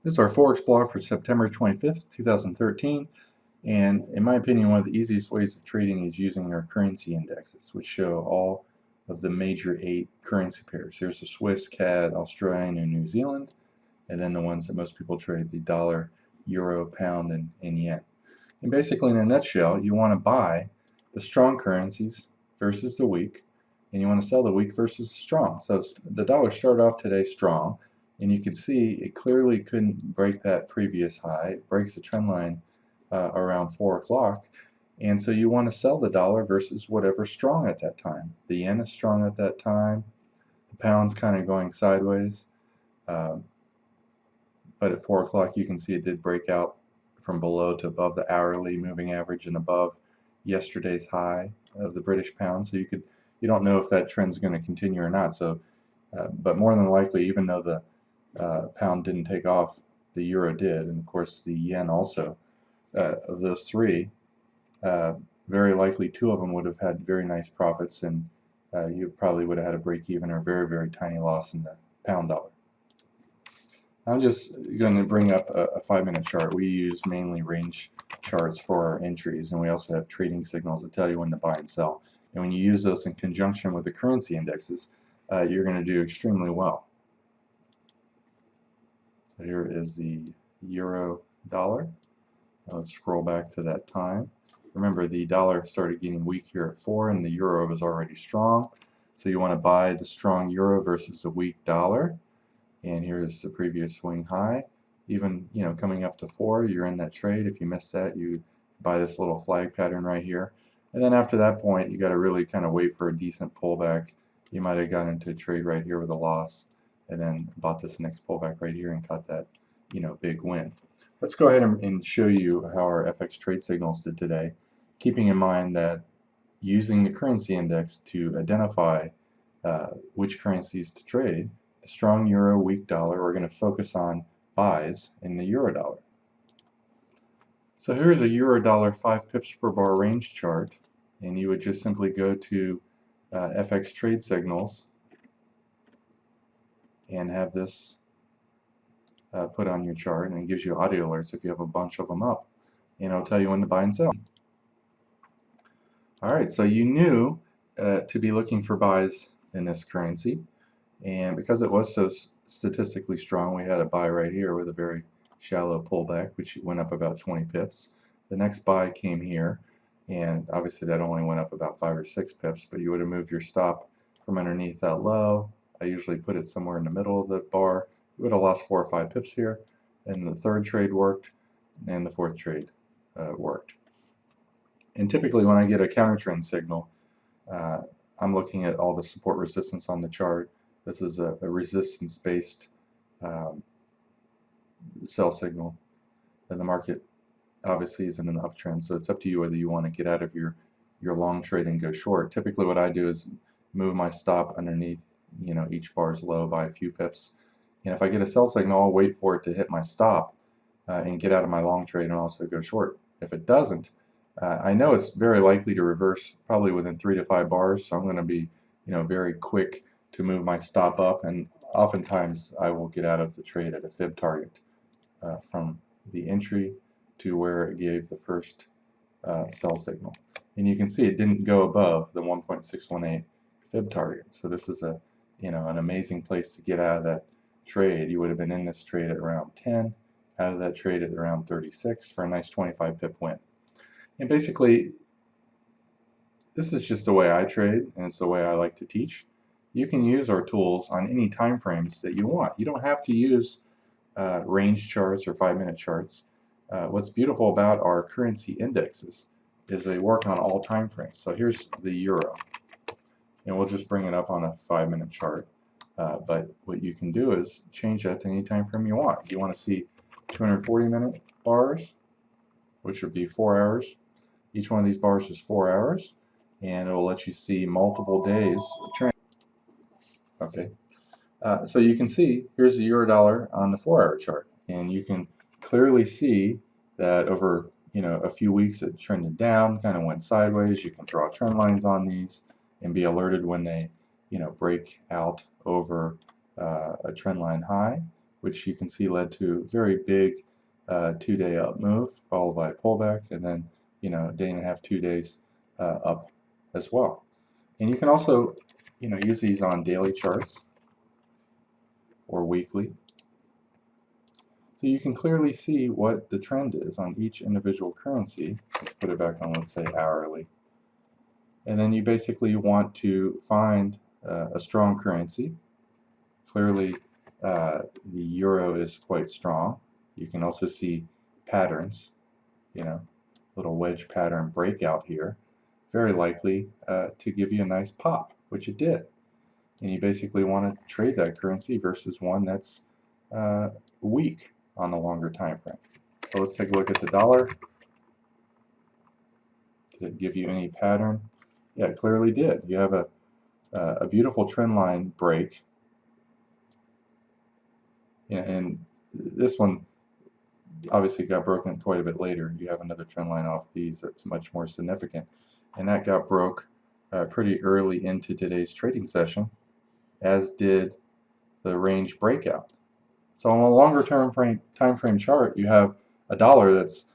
This is our Forex blog for September 25th, 2013, and in my opinion, one of the easiest ways of trading is using our currency indexes, which show all of the major 8 currency pairs. Here's the Swiss, CAD, Australian, and New Zealand, and then the ones that most people trade, the dollar, euro, pound, and yen. And basically, in a nutshell, you want to buy the strong currencies versus the weak, and you want to sell the weak versus the strong. So the dollar started off today strong, and you can see it clearly couldn't break that previous high. It breaks the trend line around 4 o'clock, and so you want to sell the dollar versus whatever's strong at that time. The yen is strong at that time. The pound's kind of going sideways, but at 4 o'clock you can see it did break out from below to above the hourly moving average and above yesterday's high of the British pound. So you don't know if that trend's going to continue or not. So, but more than likely, even though the pound didn't take off, the euro did, and of course the yen also. Of those three, very likely 2 of them would have had very nice profits, and you probably would have had a break even or very, very tiny loss in the pound dollar. I'm just going to bring up a 5-minute chart. We use mainly range charts for our entries, and we also have trading signals that tell you when to buy and sell. And when you use those in conjunction with the currency indexes, you're going to do extremely well. So here is the euro dollar. Let's scroll back to that time. Remember, the dollar started getting weak here at 4, and the euro was already strong. So you want to buy the strong euro versus the weak dollar. And here's the previous swing high. Even, coming up to 4, you're in that trade. If you miss that, you buy this little flag pattern right here. And then after that point, you got to really kind of wait for a decent pullback. You might have gone into a trade right here with a loss, and then bought this next pullback right here and caught that, big win. Let's go ahead and show you how our FX trade signals did today, keeping in mind that using the currency index to identify which currencies to trade, the strong euro, weak dollar, we're going to focus on buys in the euro dollar. So here's a euro dollar 5 pips per bar range chart, and you would just simply go to FX trade signals and have this put on your chart, and it gives you audio alerts if you have a bunch of them up, and it'll tell you when to buy and sell. Alright, so you knew to be looking for buys in this currency, and because it was so statistically strong, we had a buy right here with a very shallow pullback, which went up about 20 pips. The next buy came here, and obviously that only went up about 5 or 6 pips, but you would have moved your stop from underneath that low. I usually put it somewhere in the middle of the bar. You would have lost 4 or 5 pips here, and the third trade worked, and the fourth trade worked. And typically when I get a counter trend signal, I'm looking at all the support resistance on the chart. This is a resistance-based sell signal, and the market obviously is in an uptrend, so it's up to you whether you want to get out of your long trade and go short. Typically what I do is move my stop underneath each bar's low by a few pips. And if I get a sell signal, I'll wait for it to hit my stop and get out of my long trade and also go short. If it doesn't, I know it's very likely to reverse probably within 3 to 5 bars, so I'm going to be very quick to move my stop up, and oftentimes I will get out of the trade at a fib target from the entry to where it gave the first sell signal. And you can see it didn't go above the 1.618 fib target, so this is an amazing place to get out of that trade. You would have been in this trade at around 10, out of that trade at around 36 for a nice 25 pip win. And basically, this is just the way I trade, and it's the way I like to teach. You can use our tools on any time frames that you want. You don't have to use range charts or 5-minute charts. What's beautiful about our currency indexes is they work on all time frames. So here's the euro, and we'll just bring it up on a 5-minute chart. But what you can do is change that to any time frame you want. You want to see 240-minute bars, which would be 4 hours. Each one of these bars is 4 hours, and it will let you see multiple days of trend. Okay, so you can see here's the euro dollar on the 4-hour chart, and you can clearly see that over a few weeks it trended down, kind of went sideways. You can draw trend lines on these and be alerted when they break out over a trend line high, which you can see led to a very big 2-day up move, followed by a pullback, and then a day and a half, 2 days up as well. And you can also use these on daily charts or weekly. So you can clearly see what the trend is on each individual currency. Let's put it back on, let's say, hourly. And then you basically want to find a strong currency. Clearly, the euro is quite strong. You can also see patterns, little wedge pattern breakout here. Very likely to give you a nice pop, which it did. And you basically want to trade that currency versus one that's weak on the longer time frame. So let's take a look at the dollar. Did it give you any pattern? Yeah, it clearly did. You have a beautiful trend line break. And this one obviously got broken quite a bit later. You have another trend line off these that's much more significant. And that got broke pretty early into today's trading session, as did the range breakout. So on a longer time frame chart, you have a dollar that's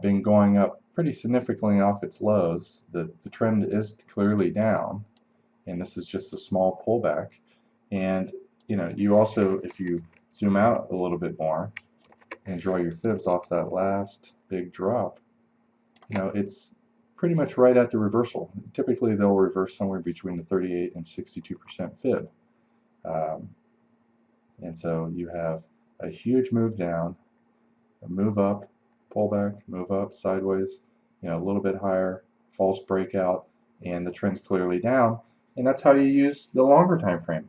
been going up pretty significantly off its lows. The trend is clearly down, and this is just a small pullback. And you also, if you zoom out a little bit more and draw your fibs off that last big drop, it's pretty much right at the reversal. Typically they'll reverse somewhere between the 38 and 62% fib. And so you have a huge move down, a move up, pullback, move up, sideways, a little bit higher, false breakout, and the trend's clearly down. And that's how you use the longer time frame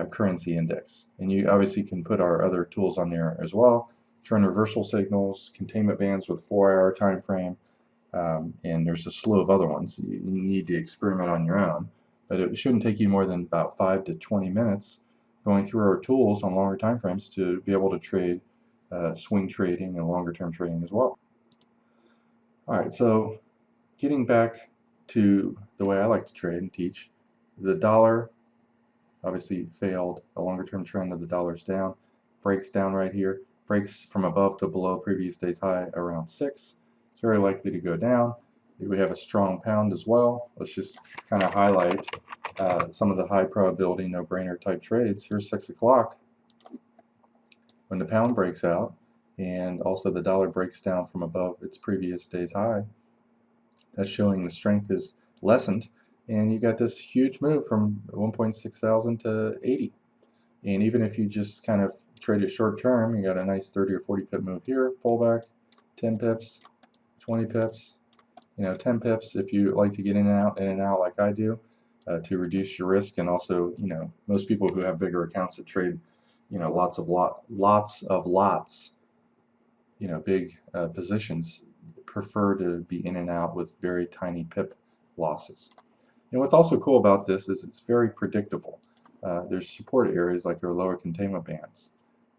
currency index. And you obviously can put our other tools on there as well. Trend reversal signals, containment bands with 4-hour time frame, and there's a slew of other ones. You need to experiment on your own, but it shouldn't take you more than about 5 to 20 minutes going through our tools on longer time frames to be able to trade swing trading and longer term trading as well. Alright, so getting back to the way I like to trade and teach, the dollar obviously failed. The longer term trend of the dollar's down, breaks down right here, breaks from above to below previous day's high around 6. It's very likely to go down. We have a strong pound as well. Let's just kind of highlight some of the high probability no-brainer type trades. Here's 6 o'clock when the pound breaks out and also the dollar breaks down from above its previous day's high. That's showing the strength is lessened, and you got this huge move from 1.6 thousand to 80. And even if you just kind of trade it short term, you got a nice 30 or 40 pip move here, pullback, 10 pips, 20 pips, 10 pips if you like to get in and out like I do, to reduce your risk. And also, most people who have bigger accounts that trade, lots of lots, big positions, prefer to be in and out with very tiny pip losses. And what's also cool about this is it's very predictable. There's support areas like our lower containment bands.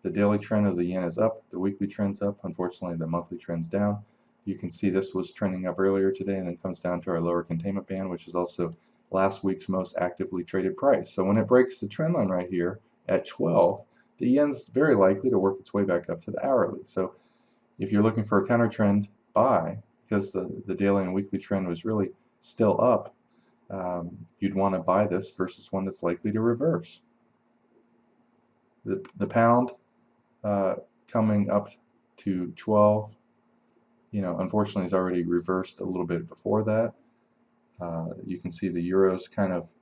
The daily trend of the yen is up, the weekly trend's up, unfortunately the monthly trend's down. You can see this was trending up earlier today and then comes down to our lower containment band, which is also last week's most actively traded price. So when it breaks the trend line right here at 12, the yen's very likely to work its way back up to the hourly. So if you're looking for a counter trend buy, because the daily and weekly trend was really still up, you'd want to buy this versus one that's likely to reverse. The pound coming up to 12, unfortunately has already reversed a little bit before that. You can see the euro's kind of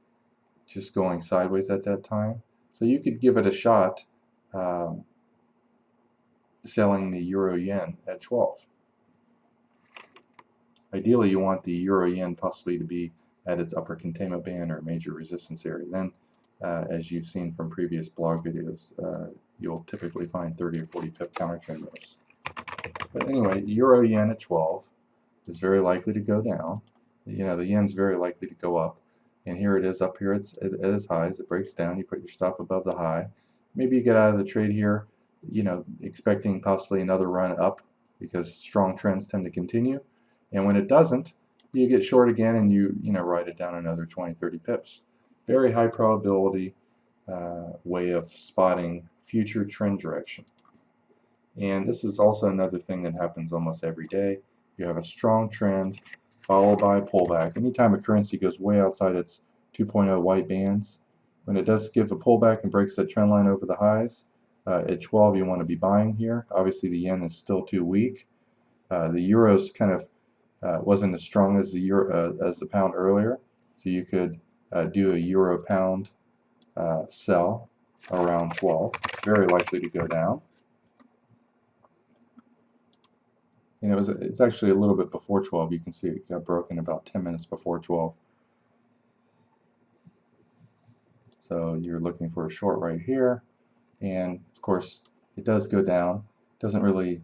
just going sideways at that time. So you could give it a shot selling the euro yen at 12. Ideally, you want the euro yen possibly to be at its upper containment band or major resistance area. Then, as you've seen from previous blog videos, you'll typically find 30 or 40 pip counter trend moves. But anyway, euro yen at 12 is very likely to go down. The yen's very likely to go up. And here it is up here at its highs. It breaks down. You put your stop above the high. Maybe you get out of the trade here, expecting possibly another run up because strong trends tend to continue. And when it doesn't, you get short again and you write it down another 20, 30 pips. Very high probability way of spotting future trend direction. And this is also another thing that happens almost every day. You have a strong trend followed by a pullback. Anytime a currency goes way outside its 2.0 white bands, when it does give a pullback and breaks that trend line over the highs, at 12 you want to be buying here. Obviously the yen is still too weak. The euro's kind of wasn't as strong as the pound earlier, so you could do a euro pound sell around 12. It's very likely to go down. And it's actually a little bit before 12. You can see it got broken about 10 minutes before 12. So you're looking for a short right here, and of course it does go down. It doesn't really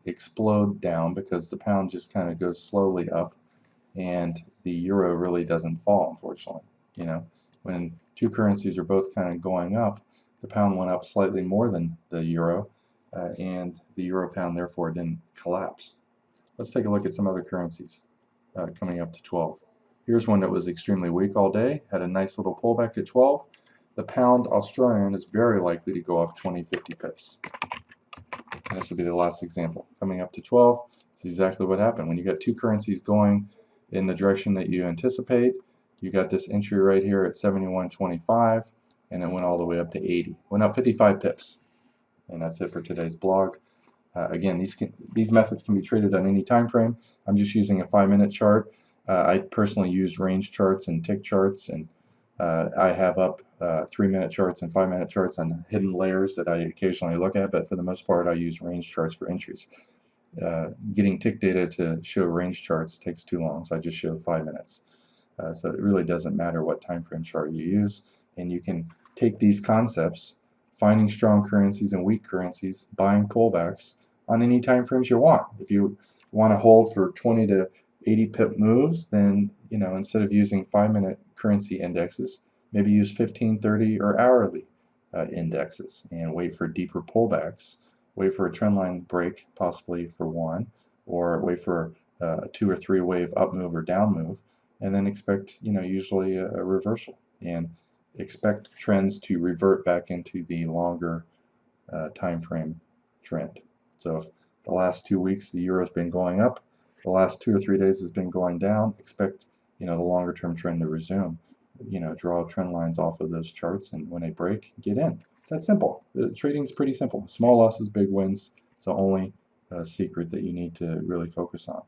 explode down because the pound just kind of goes slowly up, and the euro really doesn't fall, unfortunately. You know, when two currencies are both kind of going up, the pound went up slightly more than the euro, and the euro pound therefore didn't collapse. Let's take a look at some other currencies coming up to 12. Here's one that was extremely weak all day, had a nice little pullback at 12. The pound Australian is very likely to go up 20-50 pips. And this will be the last example. Coming up to 12, it's exactly what happened. When you got two currencies going in the direction that you anticipate, you got this entry right here at 71.25, and it went all the way up to 80. Went up 55 pips. And that's it for today's blog. Again, these methods can be traded on any time frame. I'm just using a 5-minute chart. I personally use range charts and tick charts, and I have up 3-minute charts and 5-minute charts on hidden layers that I occasionally look at, but for the most part I use range charts for entries. Getting tick data to show range charts takes too long, so I just show 5 minutes. So it really doesn't matter what time frame chart you use, and you can take these concepts, finding strong currencies and weak currencies, buying pullbacks on any time frames you want. If you want to hold for 20 to 80 pip moves, then instead of using 5-minute currency indexes, maybe use 15, 30, or hourly indexes and wait for deeper pullbacks. Wait for a trendline break, possibly for one, or wait for a 2 or 3 wave up move or down move, and then expect usually a reversal, and expect trends to revert back into the longer time frame trend. So if the last 2 weeks the euro has been going up, the last 2 or 3 days has been going down, expect the longer term trend to resume. Draw trend lines off of those charts, and when they break, get in. It's that simple. Trading is pretty simple. Small losses, big wins. It's the only secret that you need to really focus on.